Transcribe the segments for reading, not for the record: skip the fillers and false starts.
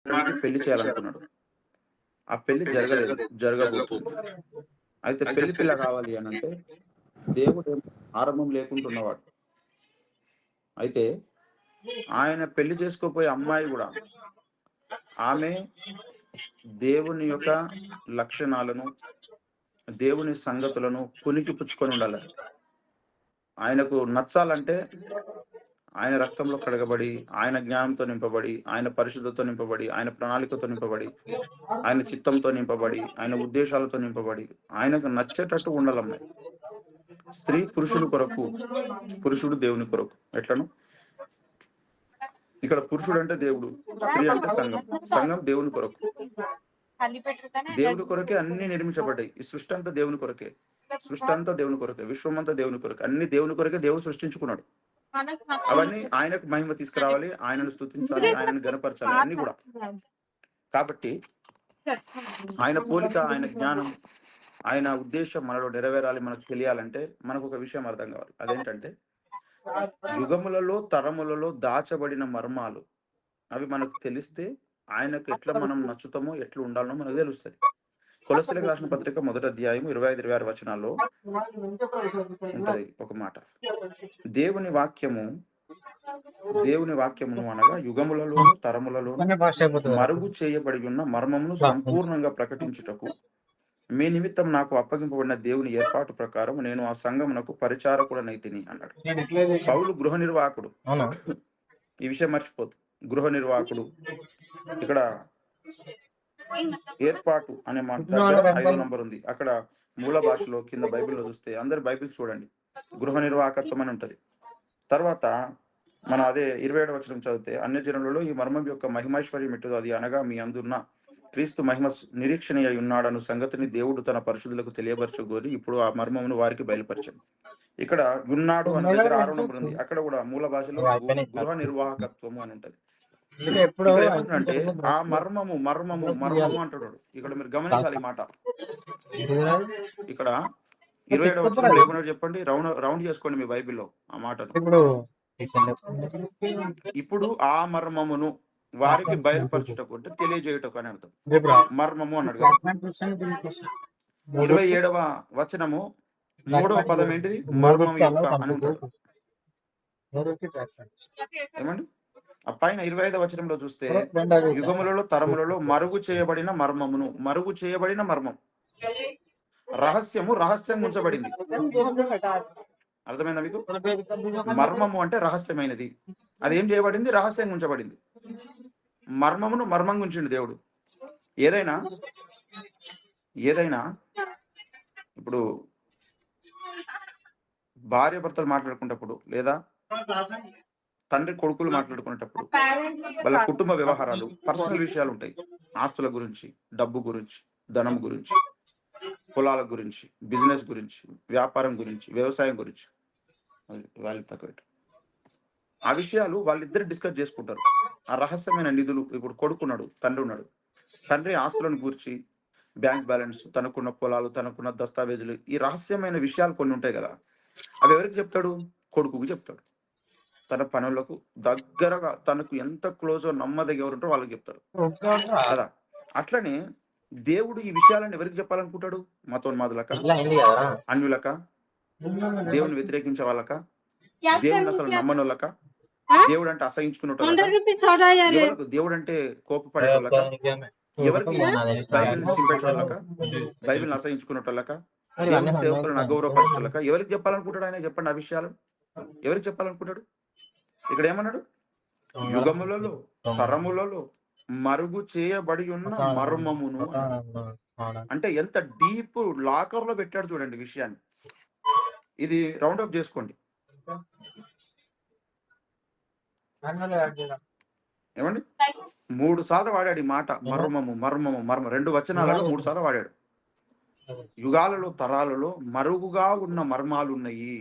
కుమారుడికి పెళ్లి చేయాలనుకున్నాడు. ఆ పెళ్లి జరగలేదు, జరగబోతుంది. అయితే పెళ్లి పిల్ల కావాలి అని అంటే దేవుడు ఆరంభం లేకుంటున్నవాడు. అయితే ఆయన పెళ్లి చేసుకోపోయే అమ్మాయి కూడా ఆమె దేవుని యొక్క లక్షణాలను, దేవుని సంగతులను పుణికి పుచ్చుకొని ఉండాలి. ఆయనకు నచ్చాలంటే ఆయన రక్తంలో కడగబడి, ఆయన జ్ఞానంతో నింపబడి, ఆయన పరిశుద్ధతో నింపబడి, ఆయన ప్రణాళికతో నింపబడి, ఆయన చిత్తంతో నింపబడి, ఆయన ఉద్దేశాలతో నింపబడి, ఆయనకు నచ్చేటట్టు ఉండాలమ్మాయి. స్త్రీ పురుషుని కొరకు, పురుషుడు దేవుని కొరకు. ఎట్లను? ఇక్కడ పురుషుడు అంటే దేవుడు, స్త్రీ అంటే సంఘం, సంఘం దేవుని కొరకు. దేవుని కొరకే అన్ని నిర్మించబడ్డాయి. ఈ సృష్టి అంతా దేవుని కొరకే, సృష్టి అంతా దేవుని కొరకే, విశ్వం అంతా దేవుని కొరకే, అన్ని దేవుని కొరకే దేవుడు సృష్టించుకున్నాడు. అవన్నీ ఆయనకు మహిమ తీసుకురావాలి, ఆయనను స్తుతించాలి, ఆయనను గణపరచాలి, అన్ని కూడా. కాబట్టి ఆయన పోలిక, ఆయన జ్ఞానం, ఆయన ఉద్దేశం మనలో నెరవేరాలి, మనకు తెలియాలంటే మనకు ఒక విషయం అర్థం కావాలి. అదేంటంటే యుగములలో, తరములలో దాచబడిన మర్మాలు అవి మనకు తెలిస్తే ఆయనకు ఎట్లా మనం నచ్చుతామో, ఎట్లా ఉండాలనో మనకు తెలుస్తుంది. కొలస్సీలకు రాసిన పత్రిక 1వ అధ్యాయం 25-26 వచనాల్లో ఉంటది ఒక మాట. దేవుని వాక్యమును అనగా యుగములలోను తరములలోను మరుగు చేయబడి ఉన్న మర్మమును సంపూర్ణంగా ప్రకటించుటకు మీ నిమిత్తం నాకు అప్పగింపబడిన దేవుని ఏర్పాటు ప్రకారం నేను ఆ సంఘమునకు పరిచారకుడనైతిని అన్నాడు. పౌలు గృహ నిర్వాహకుడు. ఈ విషయం మర్చిపోదు. గృహ నిర్వాహకుడు. ఇక్కడ ఏర్పాటు అనే మాట దగ్గర 5వ నంబర్ ఉంది. అక్కడ మూల భాషలో కింద బైబిల్లో చూస్తే, అందరు బైబిల్ చూడండి, గృహ నిర్వాహకత్వం అని ఉంటది. తర్వాత మనం అదే 27వ వచనం చదివితే, అన్యజనులలో ఈ మర్మం యొక్క మహిమైశ్వర్యం ఎట్టుదో అది అనగా మీ అందున్న క్రీస్తు మహిమ నిరీక్షణ అయి ఉన్నాడను సంగతిని దేవుడు తన పరిశుద్ధులకు తెలియపరచుకోని ఇప్పుడు ఆ మర్మమును వారికి బయలుపరిచాడు. ఇక్కడ ఉన్నాడు అనే దగ్గర 6వ నంబర్ ఉంది. అక్కడ కూడా మూల భాషలో గృహ నిర్వాహకత్వము అని ఉంటది. ఇక్కడ ఏమంటుందంటే ఆ మర్మము మర్మము మర్మము అంటున్నాడు. ఇక్కడ మీరు గమనించాలి ఈ మాట. ఇక్కడ 27వ వచనంలో ఏమన్నాడు చెప్పండి, రౌండ్ చేసుకోండి మీ బైబిల్లో ఆ మాటను. ఇప్పుడు ఆ మర్మమును వారికి బయలుపరచుటకు అంటే తెలియజేయుటకు అని అర్థం. మర్మము అన్నాడు కదా. 27వ వచనము 3వ పదం ఏంటిది? మర్మం యొక్క అని ఉంటాడు. ఏమండి? ఆ పైన 25వ వచనంలో చూస్తే యుగములలో తరములలో మరుగు చేయబడిన మర్మమును, మరుగు చేయబడిన మర్మం, రహస్యము రహస్యంగా ఉంచబడింది. అర్థమైందా మీకు? మర్మము అంటే రహస్యమైనది. అదేం చేయబడింది? రహస్యంగా ఉంచబడింది. మర్మమును మర్మంగా ఉంచిండు దేవుడు. ఏదైనా ఇప్పుడు భార్య భర్తలు మాట్లాడుకునేటప్పుడు, లేదా తండ్రి కొడుకులు మాట్లాడుకునేటప్పుడు వాళ్ళ కుటుంబ వ్యవహారాలు, పర్సనల్ విషయాలు ఉంటాయి. ఆస్తుల గురించి, డబ్బు గురించి, ధనం గురించి, పొలాల గురించి, బిజినెస్ గురించి, వ్యాపారం గురించి, వ్యవసాయం గురించి, ఆ విషయాలు వాళ్ళిద్దరు డిస్కస్ చేసుకుంటారు. ఆ రహస్యమైన నిధులు, ఇప్పుడు కొడుకున్నాడు, తండ్రి ఉన్నాడు, తండ్రి ఆస్తులను గురించి, బ్యాంక్ బ్యాలెన్స్, తనకున్న పొలాలు, తనకున్న దస్తావేజులు, ఈ రహస్యమైన విషయాలు కొన్ని ఉంటాయి కదా, అవి ఎవరికి చెప్తాడు? కొడుకుకి చెప్తాడు. తన పనులకు దగ్గరగా తనకు ఎంత క్లోజో నమ్మదగి ఎవరు ఉంటారో వాళ్ళకి చెప్తారు కదా. అట్లనే దేవుడు ఈ విషయాలను ఎవరికి చెప్పాలనుకుంటాడు? మతోన్మాదులక, అన్యులక, దేవుని వ్యతిరేకించే వాళ్ళక, దేవుని అసలు నమ్మనోళ్ళక, దేవుడు అంటే అసహించుకున్నోళ్ళక, ఎవరికి దేవుడు అంటే కోపపడేటోళ్ళక, ఎవరికి బైబిల్ని చింపేటోళ్ళక, బైబిల్ని అసహించుకున్నోళ్ళక, దేవుని సేవకులను అగౌరవపరచోళ్ళక, ఎవరికి చెప్పాలనుకుంటాడు ఆయన? చెప్పండి. ఆ విషయాలు ఎవరికి చెప్పాలనుకుంటాడు? ఇక్కడ ఏమన్నాడు? యుగములలో తరములలో మరుగు చేయబడి ఉన్న మర్మమును. అంటే ఎంత డీప్ లాకర్ లో పెట్టాడు చూడండి విషయాన్ని. ఇది రౌండ్ అప్ చేసుకోండి. ఏమండి? 3 సార్లు వాడాడు ఈ మాట, మర్మము మర్మము మర్మం. 2 వచనాలలో 3 సార్లు వాడాడు. యుగాలలో తరాలలో మరుగుగా ఉన్న మర్మాలు ఉన్నాయి.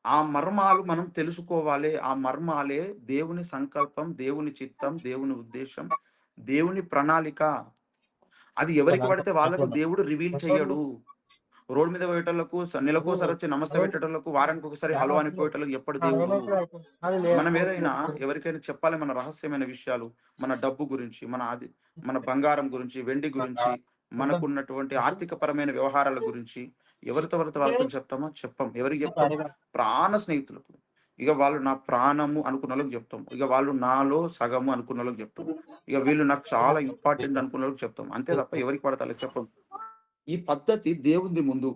ఆ మర్మాలు మనం తెలుసుకోవాలి. ఆ మర్మాలే దేవుని సంకల్పం, దేవుని చిత్తం, దేవుని ఉద్దేశం, దేవుని ప్రణాళిక. అది ఎవరికి పడితే వాళ్ళకు దేవుడు రివీల్ చేయడు. రోడ్ మీద పోయేటోళ్ళకు నెలకోసారి వచ్చి నమస్తే పెట్టేటోళ్ళకు, వారానికి ఒకసారి హలో అని పోయేటోళ్ళకి ఎప్పుడు దేవుడు? మనం ఏదైనా ఎవరికైనా చెప్పాలి మన రహస్యమైన విషయాలు, మన డబ్బు గురించి, మన బంగారం గురించి, వెండి గురించి, మనకున్నటువంటి ఆర్థిక పరమైన వ్యవహారాల గురించి ఎవరితో వాళ్ళతో చెప్తామా? చెప్పం. ఎవరికి చెప్తాం? ప్రాణ స్నేహితులకు. ఇక వాళ్ళు నా ప్రాణము అనుకున్నోళ్ళకి చెప్తాం. ఇక వాళ్ళు నాలో సగము అనుకున్నోళ్ళకి చెప్తాం. ఇక వీళ్ళు నాకు చాలా ఇంపార్టెంట్ అనుకున్నోళ్ళకి చెప్తాం. అంతే తప్ప ఎవరికి పడితే ఆళ్ళకి చెప్పం. ఈ పద్ధతి దేవునిది ముందు.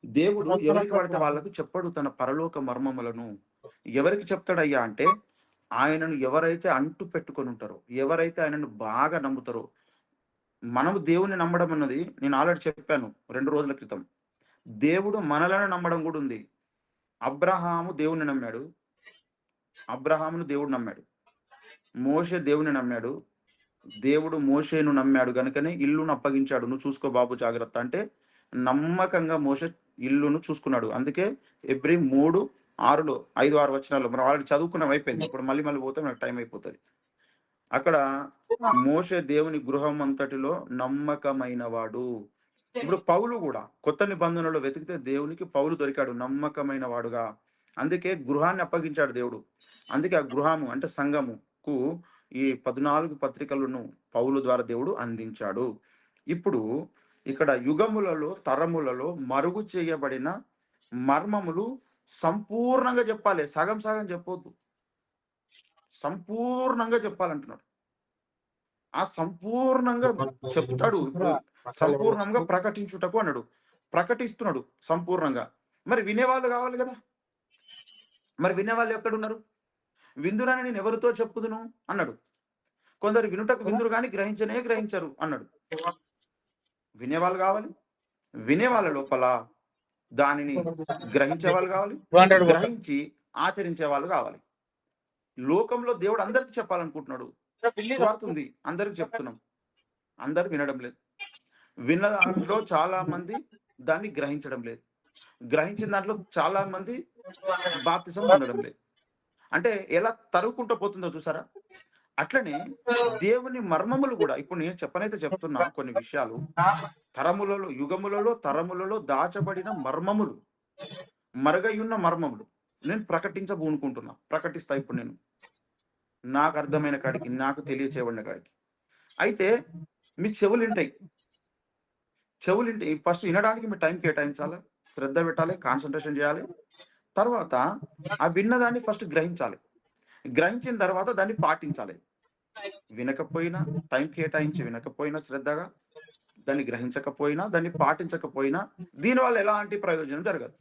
దేవుడు ఎవరికి పడితే వాళ్ళకు చెప్పడు తన పరలోక మర్మములను. ఎవరికి చెప్తాడయ్యా అంటే, ఆయనను ఎవరైతే అంటు పెట్టుకొని ఉంటారో, ఎవరైతే ఆయనను బాగా నమ్ముతారో. మనము దేవుని నమ్మడం అన్నది నేను ఆల్రెడీ చెప్పాను 2 రోజుల క్రితం. దేవుడు మనలను నమ్మడం గూడా ఉంది. అబ్రహాము దేవుడిని నమ్మాడు. అబ్రహామును దేవుడు నమ్మాడు. మోషే దేవుడిని నమ్మాడు. దేవుడు మోషేను నమ్మాడు గనుకనే ఇల్లును అప్పగించాడు. "నువ్వు చూసుకో బాబు జాగ్రత్త" అంటే నమ్మకంగా మోషే ఇల్లును చూసుకున్నాడు. అందుకే హెబ్రీ 3, 6లో 5, 6 వచనాల్లో మనం ఆల్రెడీ చదువుకున్నాం అయిపోయింది. ఇప్పుడు మళ్ళీ పోతే మనకు టైం అయిపోతది. అక్కడ మోషే దేవుని గృహం అంతటిలో నమ్మకమైనవాడు. ఇప్పుడు పౌలు గూడా కొత్త నిబంధనలో వెతికితే దేవునికి పౌలు దొరికాడు నమ్మకమైన వాడుగా. అందుకే గృహాన్ని అప్పగించాడు దేవుడు. అందుకే ఆ గృహము అంటే సంఘముకు ఈ 14 పత్రికలను పౌలు ద్వారా దేవుడు అందించాడు. ఇప్పుడు ఇక్కడ యుగములలో, తరములలో మరుగు చేయబడిన మర్మములు సంపూర్ణంగా చెప్పాలి. సగం సగం చెప్పొద్దు. సంపూర్ణంగా చెప్పాలంటున్నాడు. ఆ సంపూర్ణంగా చెప్తాడు. ఇప్పుడు సంపూర్ణంగా ప్రకటించుటకు అన్నాడు. ప్రకటిస్తున్నాడు సంపూర్ణంగా. మరి వినేవాళ్ళు కావాలి గదా! మరి వినేవాళ్ళు ఎక్కడున్నారు? విందురని నేను ఎవరితో చెప్పుదును అన్నాడు. కొందరు వినుటకు విందురు గాని గ్రహించనే గ్రహించరు అన్నాడు. వినేవాళ్ళు కావాలి. వినేవాళ్ళ లోపల దానిని గ్రహించేవాళ్ళు కావాలి. గ్రహించి ఆచరించే వాళ్ళు కావాలి. లోకంలో దేవుడు అందరికి చెప్పాలనుకుంటున్నాడు. సువార్త ఉంది. అందరికి చెప్తున్నాం. అందరూ వినడం లేదు. విన్న దాంట్లో చాలా మంది దాన్ని గ్రహించడం లేదు. గ్రహించిన దాంట్లో చాలా మంది బాప్తిసం పొందడం లేదు. అంటే ఎలా తరుగుకుంటూ పోతుందో చూసారా? అట్లనే దేవుని మర్మములు గూడా ఇప్పుడు నేను చెప్పనైతే చెప్తున్నా కొన్ని విషయాలు. తరములలో, యుగములలో, తరములలో దాచబడిన మర్మములు, మరుగయున్న మర్మములు నేను ప్రకటించబూనుకుంటున్నా. ప్రకటిస్తా ఇప్పుడు నేను. నాకు అర్థమైన కాడికి, నాకు తెలియచేయబడిన కాడికి. అయితే మీ చెవులింటాయి. ఫస్ట్ వినడానికి మీరు టైం కేటాయించాలి. శ్రద్ధ పెట్టాలి. కాన్సంట్రేషన్ చేయాలి. తర్వాత ఆ విన్నదాన్ని ఫస్ట్ గ్రహించాలి. గ్రహించిన తర్వాత దాన్ని పాటించాలి. వినకపోయినా, టైం కేటాయించి వినకపోయినా శ్రద్ధగా, దాన్ని గ్రహించకపోయినా, దాన్ని పాటించకపోయినా దీనివల్ల ఎలాంటి ప్రయోజనం జరగదు.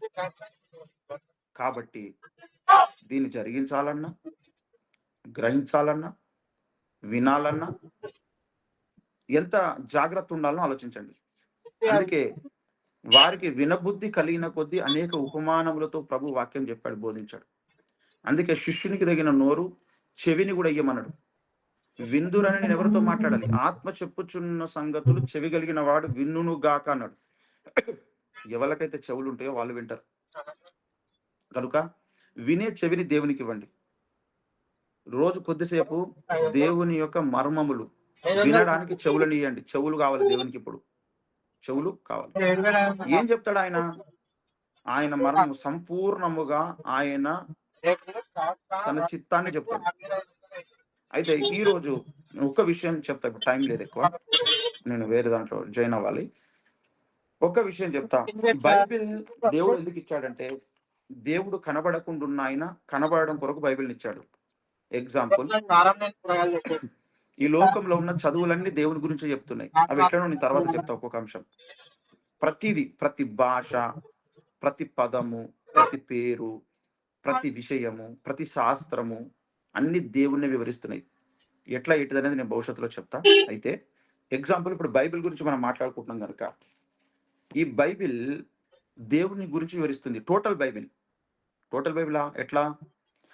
కాబట్టి దీన్ని జరిగించాలన్నా, గ్రహించాలన్నా, వినాలన్నా ఎంత జాగ్రత్త ఉండాలో ఆలోచించండి. అందుకే వారికి వినబుద్ధి కలిగిన కొద్దీ అనేక ఉపమానములతో ప్రభు వాక్యం చెప్పాడు, బోధించాడు. అందుకే శిష్యునికి తగిన నోరు, చెవిని కూడా ఇయ్యమన్నాడు. విందురని నేను ఎవరితో మాట్లాడాలి? ఆత్మ చెప్పుచున్న సంగతులు చెవి కలిగిన వాడు విన్నును గాక అన్నాడు. ఎవరికైతే చెవులు ఉంటాయో వాళ్ళు వింటారు. కనుక వినే చెవిని దేవునికి ఇవ్వండి. రోజు కొద్దిసేపు దేవుని యొక్క మర్మములు వినడానికి చెవులను ఇయ్యండి. చెవులు కావాలి దేవునికి ఇప్పుడు. చెవులు కావాలి. ఏం చెప్తాడు ఆయన? ఆయన మర్మము సంపూర్ణముగా ఆయన తన చిత్తాన్ని చెప్తాడు. అయితే ఈరోజు ఒక్క విషయం చెప్తా. ఇప్పుడు టైం లేదు ఎక్కువ. నేను వేరే దాంట్లో జాయిన్ అవ్వాలి. ఒక్క విషయం చెప్తా. బైబిల్ దేవుడు ఎందుకు ఇచ్చాడంటే, దేవుడు కనబడకుండా ఆయన కనబడడం కొరకు బైబిల్‌ని ఇచ్చాడు. ఎగ్జాంపుల్, ఈ లోకంలో ఉన్న చదువులన్నీ దేవుని గురించే చెప్తున్నాయి. అవి ఎట్లనో నేను తర్వాత చెప్తా ఒక్కొక్క అంశం. ప్రతిది, ప్రతి భాష, ప్రతి పదము, ప్రతి పేరు, ప్రతి విషయము, ప్రతి శాస్త్రము అన్ని దేవుణ్ణి వివరిస్తున్నాయి. ఎట్లా ఏంటిదనేది నేను భవిష్యత్తులో చెప్తా. అయితే ఎగ్జాంపుల్ ఇప్పుడు బైబిల్ గురించి మనం మాట్లాడుకుంటున్నాం గనుక, ఈ బైబిల్ దేవుని గురించి వివరిస్తుంది. Total Bible. టోటల్ బైబిలా? ఎట్లా?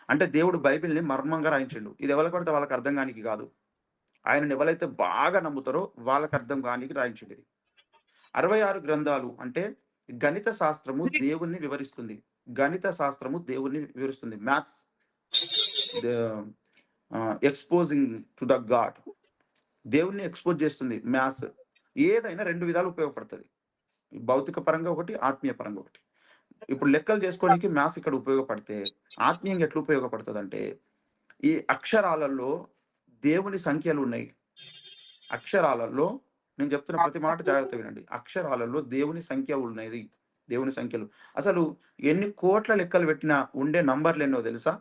అంటే దేవుడు బైబిల్‌ని మర్మంగా రాయించిండు. ఇది ఎవరికి పడితే వాళ్ళకి అర్థం కానీకి కాదు. ఆయనను ఎవరైతే బాగా నమ్ముతారో వాళ్ళకి అర్థం కానీకి రాయించిండు ఇది. 66 గ్రంథాలు అంటే గణిత శాస్త్రము దేవుణ్ణి వివరిస్తుంది. గణిత శాస్త్రము దేవుణ్ణి వివరిస్తుంది. Maths the exposing to the God. దేవుణ్ణి ఎక్స్‌పోజ్ చేస్తుంది మ్యాథ్స్. ఏదైనా 2 విధాలు ఉపయోగపడతది. భౌతిక పరంగా ఒకటి, ఆత్మీయ పరంగా ఒకటి. ఇప్పుడు లెక్కలు చేసుకోనీకి మ్యాథ్స్ ఇక్కడ ఉపయోగపడితే, ఆత్మీయంగా ఎట్లా ఉపయోగపడతదంటే, ఈ అక్షరాలలో దేవుని సంఖ్యలున్నాయి. అక్షరాలలో నేను చెప్తున్న ప్రతి మాట జాగ్రత్తగా వినండి. అక్షరాలలో దేవుని సంఖ్య ఉన్నది. దేవుని సంఖ్యలు. అసలు ఎన్ని కోట్ల లెక్కలు పెట్టినా ఉండే నంబర్‌లెన్నో తెలుసా?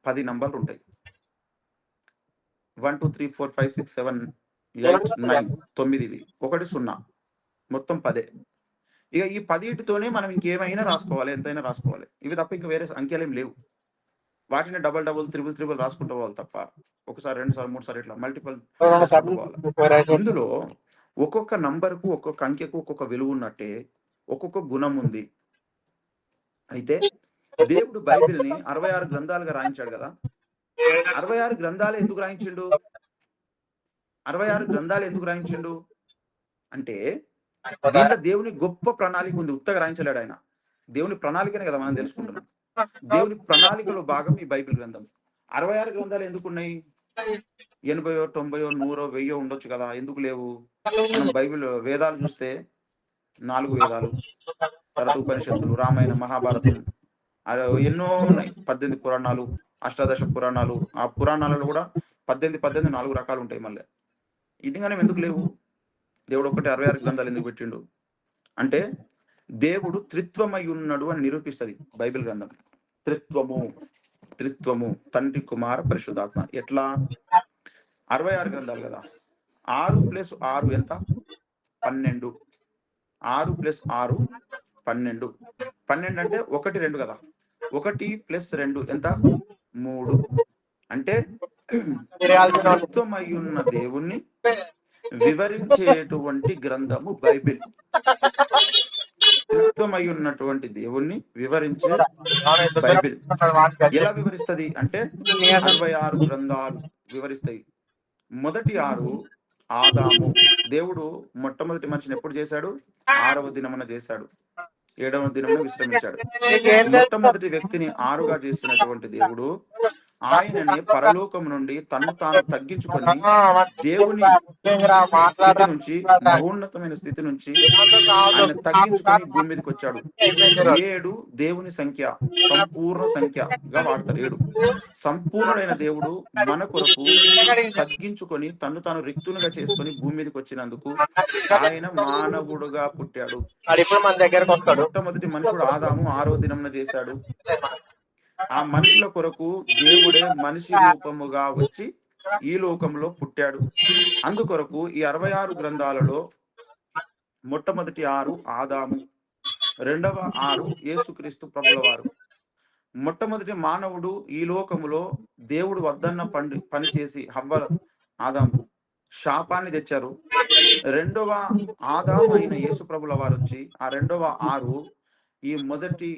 10 నంబర్లుంటాయి. 1, 2, 3, 4, 5, 6, 7, 8, 9 9 ఇవి. ఒకటి 0 మొత్తం 10. ఇక ఈ 10 మనం ఇంకేమైనా రాసుకోవాలి. ఎంతైనా రాసుకోవాలి. ఇవి తప్ప ఇంక వేరే అంకెలేం లేవు. వాటిని డబుల్, డబుల్, త్రిబుల్, త్రిబుల్ రాసుకుంటూ పోవాలి తప్ప. ఒకసారి, 2 సార్లు, 3 సార్లు ఇట్లా మల్టిపుల్ చేసుకుంటూ పోవాలి. ఇందులో ఒక్కొక్క నంబర్‌కు, ఒక్కొక్క అంకెకు ఒక్కొక్క విలువున్నట్టే ఒక్కొక్క గుణం ఉంది. అయితే దేవుడు బైబిల్‌ని 66 గ్రంథాలుగా రాయించాడు గదా! 66 గ్రంథాలు ఎందుకు రాయించిండు? 66 గ్రంథాలు ఎందుకు రాయించిండు? అంటే దీంట్లో దేవుని గొప్ప ప్రణాళిక ఉంది. ఉత్తగా రాయించలేడు ఆయన. దేవుని ప్రణాళికనే కదా మనం తెలుసుకుంటున్నాం. దేవుని ప్రణాళికలో భాగం ఈ బైబిల్ గ్రంథం. 66 గ్రంథాలు ఎందుకున్నాయి? 80, 90, 100, 1000 ఉండొచ్చు కదా! ఎందుకు లేవు? మనం బైబిల్ వేదాలు చూస్తే 4 వేదాలు, తర్వాత ఉపనిషత్తులు, రామాయణం, మహాభారతం ఎన్నో ఉన్నాయి. 18 పురాణాలు, అష్టాదశ పురాణాలు. ఆ పురాణాలలో కూడా 18, 18 4 రకాలుంటాయి మళ్ళీ. ఇన్నిగానం ఎందుకు లేవు? దేవుడు ఒక్కటే 66 గ్రంథాలు ఎందుకు పెట్టిండు? అంటే దేవుడు త్రిత్వమై ఉన్నాడు అని నిరూపిస్తది బైబిల్ గ్రంథం. త్రిత్వము తండ్రి, కుమార, పరిశుద్ధాత్మ. ఎట్లా? 66 గ్రంథాలు కదా! 6 + 6 ఎంత? 12. 6 + 6 12. 12 అంటే 1, 2 కదా! 1 + 2 ఎంత? 3. అంటే త్రిత్వమయ్యున్న దేవుణ్ణి వివరించేటువంటి గ్రంథము బైబిల్. త్రిత్వమై ఉన్నటువంటి దేవుణ్ణి వివరించే బైబిల్. ఎలా వివరిస్తది అంటే 66 గ్రంథాలు వివరిస్తాయి. మొదటి 6 ఆదాము. దేవుడు మొట్టమొదటి మనిషిని ఎప్పుడు చేశాడు? 6వ దినమున చేశాడు. 7వ దినమున విశ్రమించాడు. మొట్టమొదటి వ్యక్తిని 6గా చేసినటువంటి దేవుడు ఆయననే పరలోకం నుండి తన్ను తాను తగ్గించుకొని దేవుని స్థితి నుంచి, మహోన్నతమైన స్థితి నుంచి ఆయన తగ్గించుకొని భూమి మీదకి వచ్చాడు. 7 దేవుని సంఖ్య, సంపూర్ణ సంఖ్యగా వాడతారు 7. సంపూర్ణుడైన దేవుడు మన కొరకు తగ్గించుకొని తన్ను తాను రిక్తునిగా చేసుకొని భూమి మీదకి వచ్చినందుకు ఆయన మానవుడుగా పుట్టాడు. మొట్టమొదటి మనుషుడు ఆదాము 6వ దినమున చేశాడు. ఆ మనుషుల కొరకు దేవుడే మనిషి రూపముగా వచ్చి ఈ లోకంలో పుట్టాడు. అందుకొరకు ఈ 66 గ్రంథాలలో మొట్టమొదటి 6 ఆదాము, రెండవ 6 యేసుక్రీస్తు ప్రభుల వారు. మొట్టమొదటి మానవుడు ఈ లోకములో దేవుడు వద్దన్న పని చేసి హవ్వ, ఆదాము శాపాన్ని తెచ్చారు. రెండవ ఆదాము అయిన యేసు ప్రభుల వారు వచ్చి ఆ రెండవ 6 ఈ మొదటి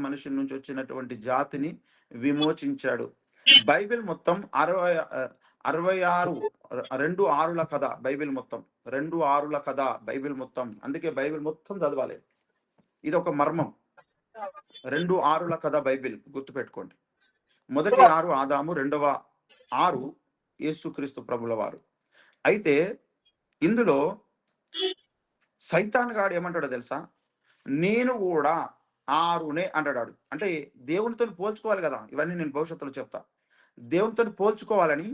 మనిషి నుంచి వచ్చినటువంటి జాతిని విమోచించాడు. బైబిల్ మొత్తం 66 2 6ల కథ బైబిల్ మొత్తం. 2 6ల కథ బైబిల్ మొత్తం. అందుకే బైబిల్ మొత్తం చదవాలి. ఇది ఒక మర్మం. 2 6ల కథ బైబిల్ గుర్తుపెట్టుకోండి. మొదటి 6 ఆదాము, రెండవ 6 యేసుక్రీస్తు ప్రభుల వారు. అయితే ఇందులో సైతాన్ గాడు ఏమంటాడో తెలుసా? నేను కూడా 6నే అంటాడు. అంటే దేవునితో పోల్చుకోవాలి కదా! ఇవన్నీ నేను భవిష్యత్తులో చెప్తా. దేవునితో పోల్చుకోవాలని,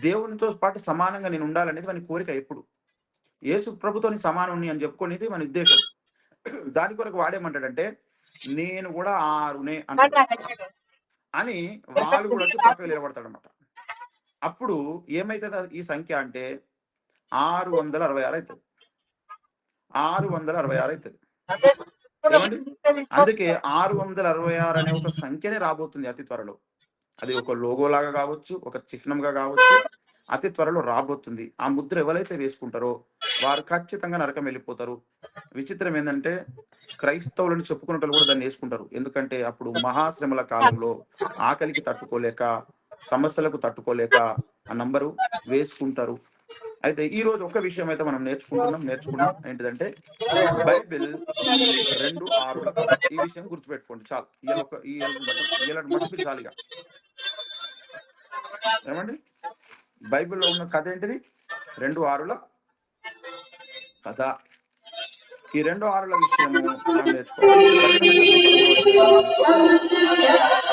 దేవునితో పాటు సమానంగా నేను ఉండాలనేది వాని కోరిక ఎప్పుడు. యేసు ప్రభుతోని సమానుణ్ణి అని చెప్పుకునేది మన ఉద్దేశం. దాని కొరకు వాడేమంటాడంటే నేను కూడా 6నే అంటాడు. అని వాళ్ళు కూడా వచ్చి పక్కకు నిలబడతాడనమాట. అప్పుడు ఏమైతది ఈ సంఖ్య అంటే 666 అవుతుంది. 666 అవుతుంది. ఏమండి? అందుకే 666 అనే ఒక సంఖ్యనే రాబోతుంది అతి త్వరలో. అది ఒక లోగో లాగా కావచ్చు, ఒక చిహ్నంగా కావచ్చు, అతి త్వరలో రాబోతుంది. ఆ ముద్ర ఎవరైతే వేసుకుంటారో వారు ఖచ్చితంగా నరకం వెళ్ళిపోతారు. విచిత్రం ఏందంటే క్రైస్తవులని చెప్పుకునేటోళ్ళు కూడా దాన్ని వేసుకుంటారు. ఎందుకంటే అప్పుడు మహాశ్రమల కాలంలో ఆకలికి తట్టుకోలేక, సమస్యలకు తట్టుకోలేక ఆ నంబరు వేసుకుంటారు. అయితే ఈ రోజు ఒక విషయం అయితే మనం నేర్చుకున్నాం. ఏంటిదంటే బైబిల్ 2 6ల కథ. ఈ విషయం గుర్తుపెట్టుకోండి చాలు. ఇయాల మటుకు చాలిగా. ఏమండి? బైబిల్‌లో ఉన్న కథ ఏంటిది? 2 6ల కథ. ఈ 2 ఆరుల విషయము మనం నేర్చుకోవాలి. ప్రకటన గ్రంథం 13వ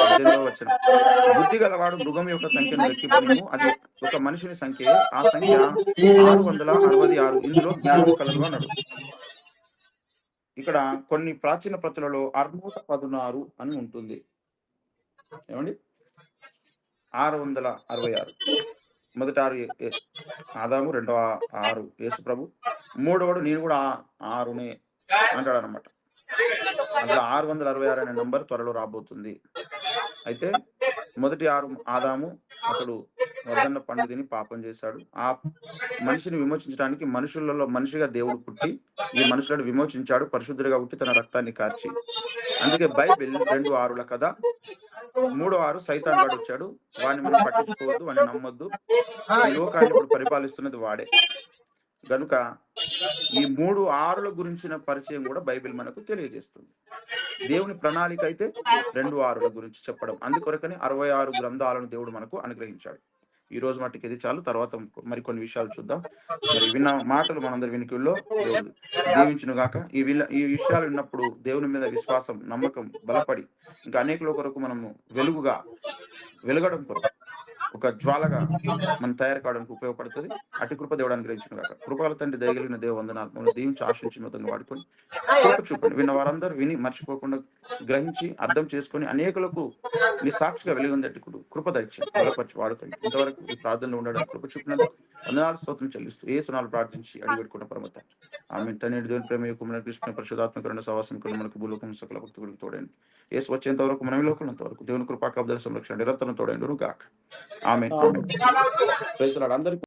అధ్యాయము 18వ వచనం. బుద్ధి గలవాడు మృగం యొక్క సంఖ్యను లెక్కింపనిమ్ము. అది ఒక మనిషిని సంఖ్యే. ఆ సంఖ్య 666. ఇందులో జ్ఞానము కలదు అన్నాడు. ఇక్కడ కొన్ని ప్రాచీన ప్రతులలో 616 అని ఉంటుంది. ఏమండి? 666. మొదటి 6 ఆదాము, రెండవ 6 యేసు ప్రభు, మూడవడు నేను కూడా 6నే అంటాడనమాట. అందులో 666 అనే నంబర్ త్వరలో రాబోతుంది. అయితే మొదటి 6 ఆదాము, అతడు వద్దన్న పండు తిని పాపం చేశాడు. ఆ మనిషిని విమోచించడానికి మనుషులలో మనిషిగా దేవుడు పుట్టి ఈ మనుషులను విమోచించాడు, పరిశుద్ధుడిగా పుట్టి తన రక్తాన్ని కార్చి. అందుకే బైబిల్ 2 6ల కథ. 3వ 6 సైతాన్ గాడు వచ్చాడు. వాడిని మనం పట్టించుకోవద్దు, వాడిని నమ్మొద్దు. ఈ లోకాన్ని ఇప్పుడు పరిపాలిస్తున్నది వాడే. గనుక ఈ 3 6ల గురించిన పరిచయం కూడా బైబిల్ మనకు తెలియజేస్తుంది. దేవుని ప్రణాళిక అయితే 2 6ల గురించి చెప్పడం. అందుకొరకని 66 గ్రంథాలను దేవుడు మనకు అనుగ్రహించాడు. ఈ రోజు మట్టుకు ఇది చాలు. తర్వాత మరికొన్ని విషయాలు చూద్దాం. మరి విన్న మాటలు మనందరి వినికిల్లో దేవుడు దీవించును గాక. ఈ విషయాలు విన్నప్పుడు దేవుని మీద విశ్వాసం, నమ్మకం బలపడి ఇంకా అనేకుల కొరకు మనము వెలుగడం కొరకు ఒక జ్వాలగా మనం తయారు కావడానికి ఉపయోగపడుతుంది. అటు కృప దేవుడు అనుగ్రహించును గాక. కృపల తండ్రి దయగలిగిన దేవ వందనాలు. మమ్మల్ని దీవించి ఆశించి విధంగా వాడుకొని కృప చూపండి. విన్న వారందరూ విని మర్చిపోకుండా గ్రహించి అర్థం చేసుకొని అనేకులకు నీ సాక్షిగా వెలుగొందేటప్పుడు కృప దయచేయండి, బలపరిచి వాడుకోండి. ఇంతవరకు ఈ ప్రార్థనలో ఉండడానికి కృప చూపినందుకు వందనాలు స్తోత్రం చెల్లిస్తూ ఏ సునాలు ప్రార్థించి అడిగిపెట్టుకున్న పరమత ఆమె తండ్రి దేవుని ప్రేమ కుమార కృష్ణ పరిశుధాత్మక సవాసం మనకు భూలోకం సకల భక్తుడికి తోడండి. ఏసు వచ్చేంత వరకు మనం లోకంత వరకు దేవుని కృపా కబ్దల సంరక్షణ నిరంతరం తోడండి గాక. ఆమె అందరికీ